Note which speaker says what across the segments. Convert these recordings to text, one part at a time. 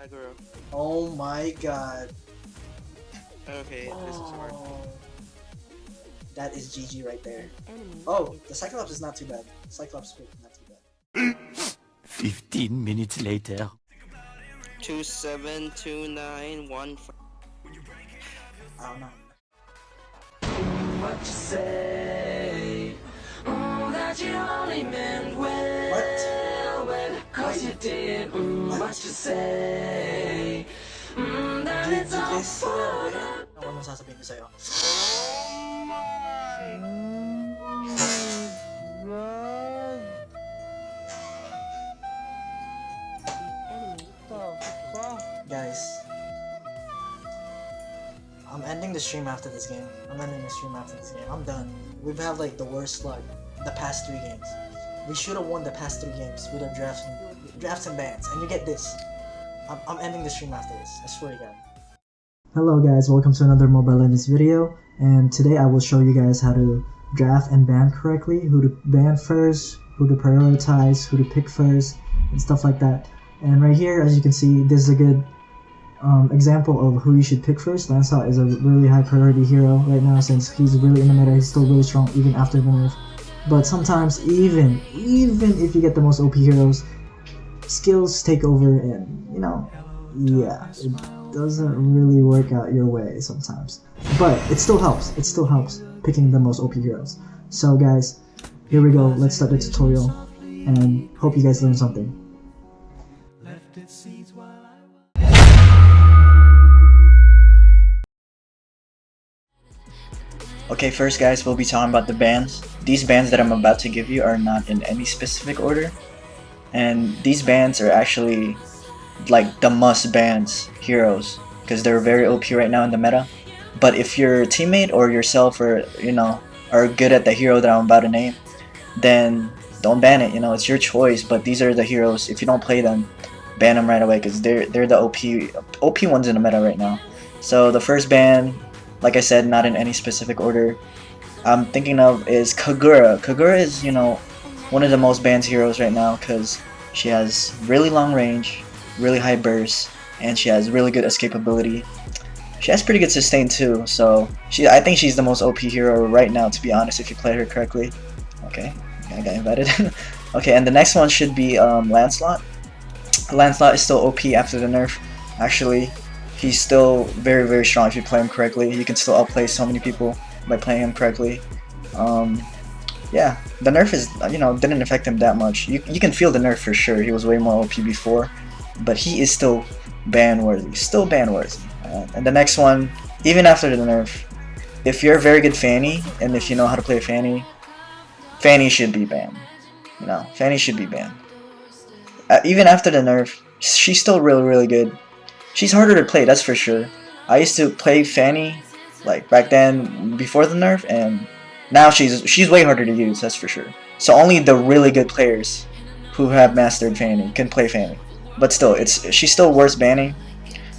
Speaker 1: Kagura.
Speaker 2: Oh my god.
Speaker 1: Okay, this is hard.
Speaker 2: That is GG right there. Oh, the Cyclops is not too bad. Cyclops is not too bad.
Speaker 3: 15 minutes later.
Speaker 1: 272915.
Speaker 2: I don't know.
Speaker 4: What you say? Oh, that you only meant well, well, cause you did. What you say? That it's all for the...
Speaker 2: Ano mo sasabihin ko sa'yo? Guys, I'm ending the stream after this game. I'm done. We've had like the worst luck the past 3 games. We should have won the past 3 games with our drafts and bans, and you get this. I'm ending the stream after this. I swear to God. Hello guys, welcome to another Mobile Legends video, and today I will show you guys how to draft and ban correctly, who to ban first, who to prioritize, who to pick first, and stuff like that. And right here, as you can see, this is a good example of who you should pick first. Lancelot is a really high priority hero right now since he's really in the meta. He's still really strong even after the nerf. But sometimes even if you get the most OP heroes, skills take over, and you know, yeah, it doesn't really work out your way sometimes. But it still helps. It still helps picking the most OP heroes. So guys, here we go. Let's start the tutorial, and hope you guys learned something. Okay, first guys, we'll be talking about the bans. These bans that I'm about to give you are not in any specific order, and these bans are actually like the must bans heroes because they're very OP right now in the meta. But if your teammate or yourself or are good at the hero that I'm about to name, then don't ban it. It's your choice, but these are the heroes. If you don't play them, ban them right away because they're the OP ones in the meta right now. So the first ban, like I said, not in any specific order, I'm thinking of is Kagura. Kagura is, one of the most banned heroes right now because she has really long range, really high burst, and she has really good escapability. She has pretty good sustain too, so I think she's the most OP hero right now, to be honest, if you play her correctly. Okay, I got invited. Okay, and the next one should be Lancelot. Lancelot is still OP after the nerf. Actually, he's still very, very strong if you play him correctly. You can still outplay so many people by playing him correctly. Yeah, the nerf is, didn't affect him that much. You can feel the nerf for sure. He was way more OP before, but he is still ban worthy. And the next one, even after the nerf, if you're a very good Fanny and if you know how to play Fanny, Fanny should be banned. Fanny should be banned. Even after the nerf, she's still really, really good. She's harder to play, that's for sure. I used to play Fanny like back then before the nerf, and now she's way harder to use, that's for sure. So only the really good players who have mastered Fanny can play Fanny. But still, she's still worth banning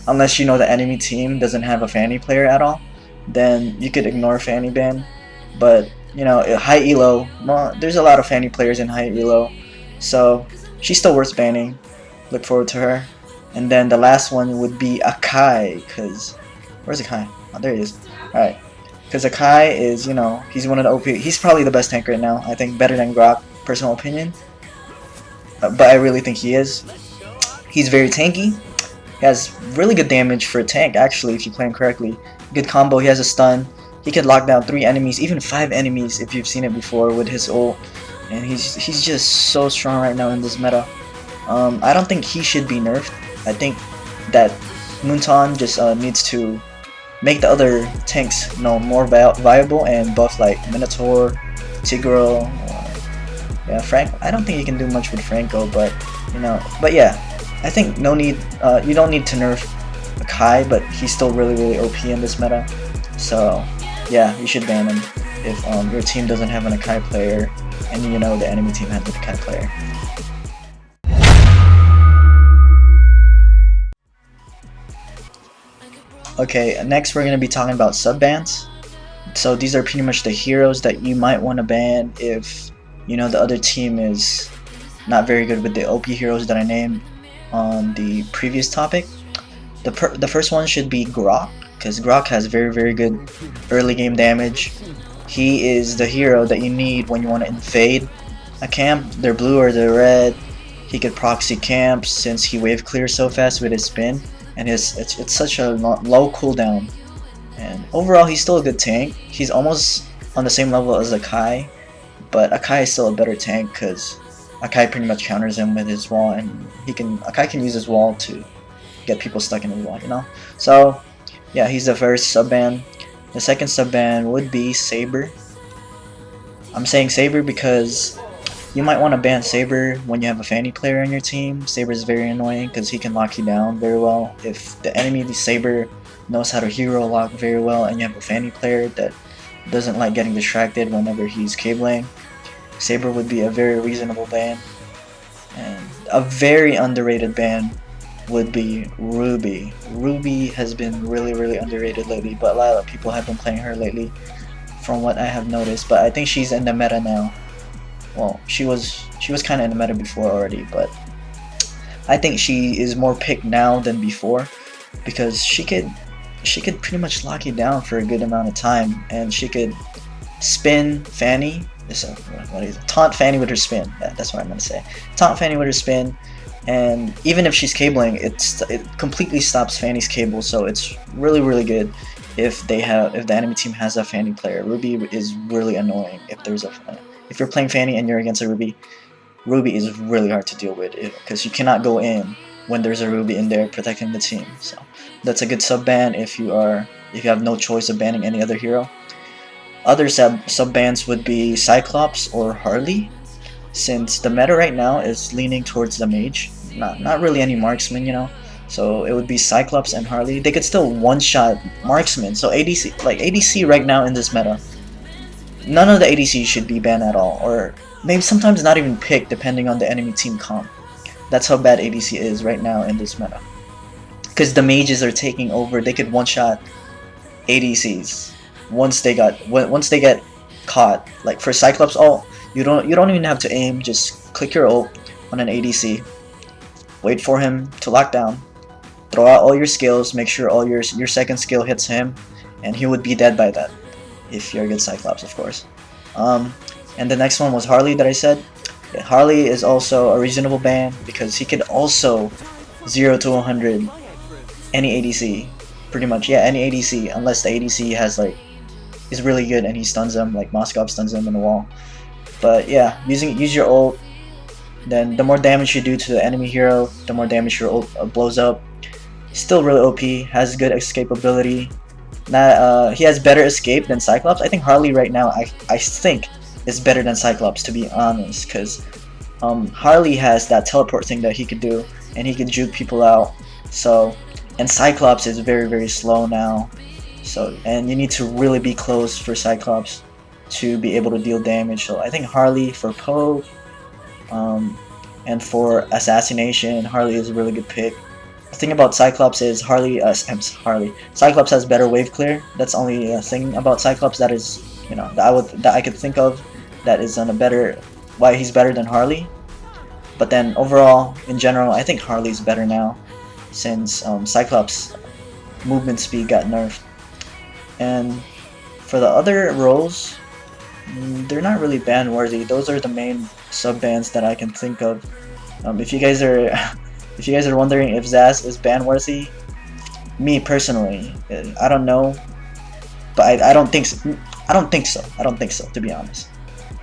Speaker 2: unless you know the enemy team doesn't have a Fanny player at all. Then you could ignore Fanny ban. But high elo, well, there's a lot of Fanny players in high elo, so she's still worth banning. Look forward to her. And then the last one would be Akai, because where's Akai? Oh, there he is. Alright, because Akai is, he's one of the OP. He's probably the best tank right now. I think better than Grok, personal opinion. But I really think he is. He's very tanky. He has really good damage for a tank, actually, if you play him correctly. Good combo. He has a stun. He could lock down 3 enemies, even 5 enemies if you've seen it before with his ult. And he's just so strong right now in this meta. I don't think he should be nerfed. I think that Moonton just needs to make the other tanks more viable and buff like Minotaur, Tigreal, yeah, Frank. I don't think you can do much with Franco, but but yeah, I think you don't need to nerf Akai, but he's still really, really OP in this meta. So yeah, you should ban him if your team doesn't have an Akai player and the enemy team has an Akai player. Okay, next we're going to be talking about sub-bans. So these are pretty much the heroes that you might want to ban if the other team is not very good with the OP heroes that I named. on the previous topic. The first one should be Grok, because Grok has very good early game damage. He is the hero that you need when you want to invade a camp. They're blue or they're red. He could proxy camps since he wave clears so fast with his spin, and it's such a low cooldown. And overall, he's still a good tank. He's almost on the same level as Akai, but Akai is still a better tank because Akai pretty much counters him with his wall, and Akai can use his wall to get people stuck in his wall, you know? So yeah, he's the first sub-ban. The second sub-ban would be Saber. I'm saying Saber because you might want to ban Saber when you have a Fanny player on your team. Saber is very annoying because he can lock you down very well. If the enemy Saber knows how to hero lock very well and you have a Fanny player that doesn't like getting distracted whenever he's cabling, Saber would be a very reasonable ban. And a very underrated ban would be Ruby. Ruby has been really underrated lately, but a lot of people have been playing her lately from what I have noticed, but I think she's in the meta now. Well, she was kind of in the meta before already, but I think she is more picked now than before because she could pretty much lock you down for a good amount of time, and she could spin Fanny. Taunt Fanny with her spin. That's what I'm gonna say. Taunt Fanny with her spin, and even if she's cabling, it completely stops Fanny's cable. So it's really good if the enemy team has a Fanny player. Ruby is really annoying if you're playing Fanny and you're against a Ruby. Ruby is really hard to deal with because you cannot go in when there's a Ruby in there protecting the team. So that's a good sub ban if you have no choice of banning any other hero. Other sub bans would be Cyclops or Harley, since the meta right now is leaning towards the mage, not really any marksman, you know. So it would be Cyclops and Harley. They could still one-shot marksman. So ADC right now in this meta, none of the ADC should be banned at all, or maybe sometimes not even picked depending on the enemy team comp. That's how bad ADC is right now in this meta. Because the mages are taking over. They could one-shot ADCs once they get caught. Like for Cyclops ult, you don't even have to aim. Just click your ult on an ADC, wait for him to lock down, throw out all your skills, make sure all your second skill hits him, and he would be dead by that. If you're a good Cyclops, of course. And the next one was Harley that I said. Yeah, Harley is also a reasonable ban because he could also 0 to 100 any ADC, pretty much. Yeah, any ADC, unless the ADC is really good and he stuns them, like Moskov stuns them in the wall. But yeah, use your ult. Then the more damage you do to the enemy hero, the more damage your ult blows up. Still really OP, has good escape ability. He has better escape than Cyclops. I think Harley right now, I think, is better than Cyclops, to be honest, because Harley has that teleport thing that he could do, and he could juke people out. So, and Cyclops is very slow now. So, and you need to really be close for Cyclops to be able to deal damage. So I think Harley for poke, and for assassination, Harley is a really good pick. The thing about Cyclops is Cyclops has better wave clear. That's only a thing about Cyclops that is, you know, that I could think of that is on why he's better than Harley. But then overall, in general, I think Harley's better now since Cyclops' movement speed got nerfed. And for the other roles, they're not really ban worthy. Those are the main sub bans that I can think of. If you guys are wondering if Zhask is ban worthy, me personally, I don't know, but I don't think so. I don't think so, to be honest.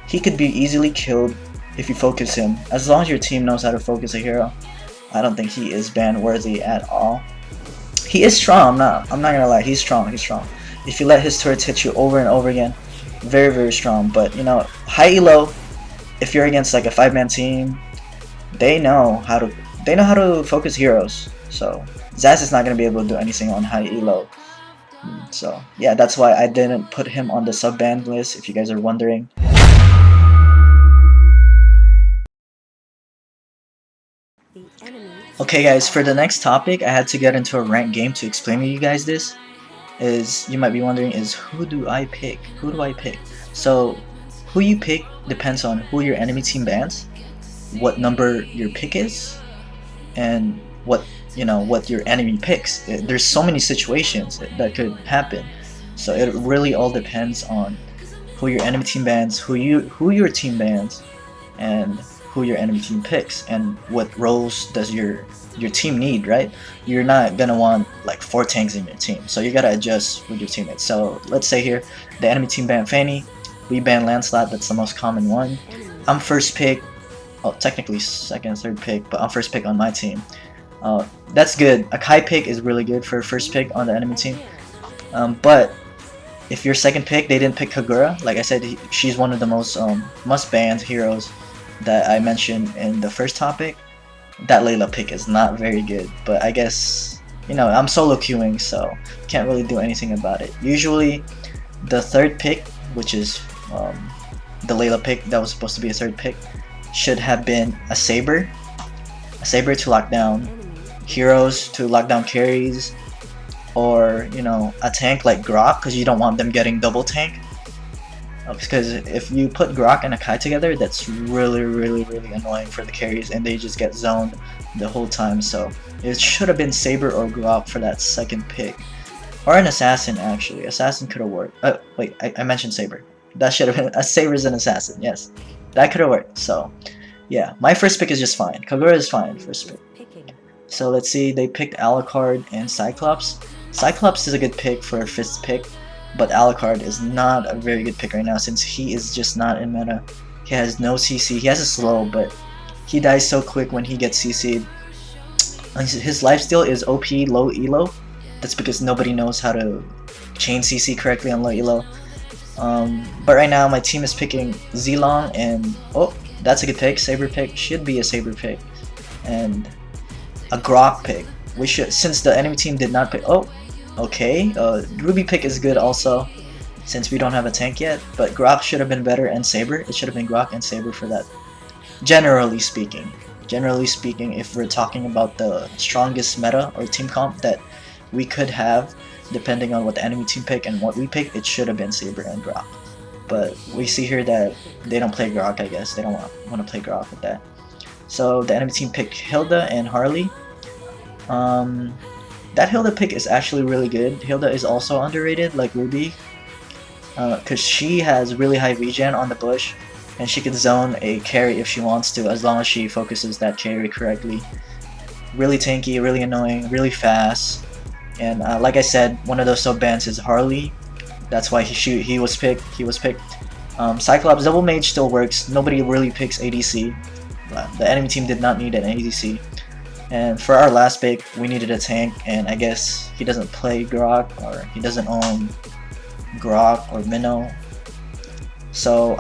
Speaker 2: He could be easily killed if you focus him. As long as your team knows how to focus a hero, I don't think he is ban worthy at all. He is strong. I'm not gonna lie. He's strong. If you let his turrets hit you over and over again, very strong. But you know, high elo, if you're against like a 5-man team, they know how to focus heroes. So Zhask is not gonna be able to do anything on high elo. So yeah, that's why I didn't put him on the sub ban list, if you guys are wondering. Okay guys, for the next topic, I had to get into a ranked game to explain to you guys this. You might be wondering, who do I pick? So who you pick depends on who your enemy team bans, what number your pick is, and what what your enemy picks. There's so many situations that could happen, so it really all depends on who your enemy team bans, who your team bans, and who your enemy team picks, and what roles does your team need, right? You're not gonna want like 4 tanks in your team, so you gotta adjust with your teammates. So let's say here the enemy team banned Fanny, we ban Lancelot, that's the most common one. I'm first pick, oh technically second, third pick, but I'm first pick on my team. That's good. A Kai pick is really good for first pick on the enemy team, but if your second pick, they didn't pick Kagura, like I said, she's one of the most must-banned heroes that I mentioned in the first topic. That Layla pick is not very good, but I guess, I'm solo queuing, so can't really do anything about it. Usually, the third pick, which is the Layla pick that was supposed to be a third pick, should have been a Saber to lock down heroes, to lock down carries, or a tank like Grok, because you don't want them getting double tank. Because if you put Grok and a Kai together, that's really annoying for the carries, and they just get zoned the whole time. So it should have been Saber or Grok for that second pick, or an Assassin. Actually, Assassin could have worked. Wait, I mentioned Saber. That should have been a Saber's an Assassin. Yes, that could have worked. So yeah, my first pick is just fine. Kagura is fine first pick. So let's see, they picked Alucard and Cyclops. Cyclops is a good pick for a fifth pick, but Alucard is not a very good pick right now since he is just not in meta. He has no CC. He has a slow, but he dies so quick when he gets CC'd. His lifesteal is OP low elo. That's because nobody knows how to chain CC correctly on low elo. But right now my team is picking Zilong, and oh, that's a good pick. Saber pick should be a Saber pick, and a Grok pick. We should, since the enemy team did not pick. Oh, okay. Ruby pick is good also, since we don't have a tank yet. But Grok should have been better, and Saber. It should have been Grok and Saber for that. Generally speaking, if we're talking about the strongest meta or team comp that we could have, depending on what the enemy team pick and what we pick, it should have been Saber and Grok. But we see here that they don't play Grok. I guess they don't want to play Grok with that. So the enemy team picked Hilda and Harley. That Hilda pick is actually really good. Hilda is also underrated like Ruby, because she has really high regen on the bush, and she can zone a carry if she wants to, as long as she focuses that carry correctly. Really tanky, really annoying, really fast, and like I said, one of those sub bans is Harley. That's why he was picked. Cyclops double mage still works. Nobody really picks ADC. The enemy team did not need an ADC. And for our last pick, we needed a tank, and I guess he doesn't play Grok, or he doesn't own Grok or Minnow. So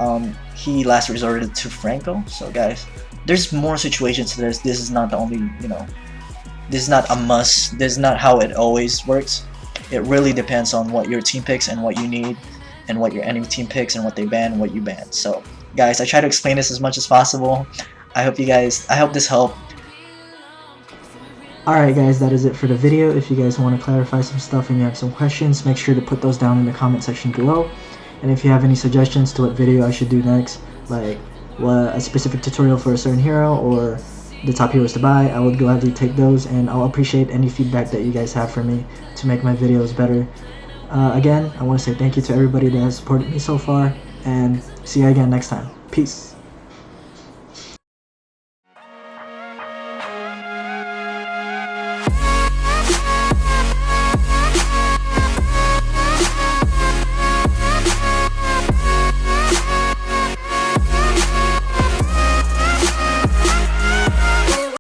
Speaker 2: he last resorted to Franco. So guys, there's more situations to this. This is not the only, this is not a must. This is not how it always works. It really depends on what your team picks and what you need, and what your enemy team picks and what they ban and what you ban. So guys, I try to explain this as much as possible. I hope this helped. Alright guys, that is it for the video. If you guys want to clarify some stuff and you have some questions, make sure to put those down in the comment section below. And if you have any suggestions to what video I should do next, like a specific tutorial for a certain hero or the top heroes to buy, I would gladly take those, and I'll appreciate any feedback that you guys have for me to make my videos better. Again, I want to say thank you to everybody that has supported me so far, and see you again next time. Peace.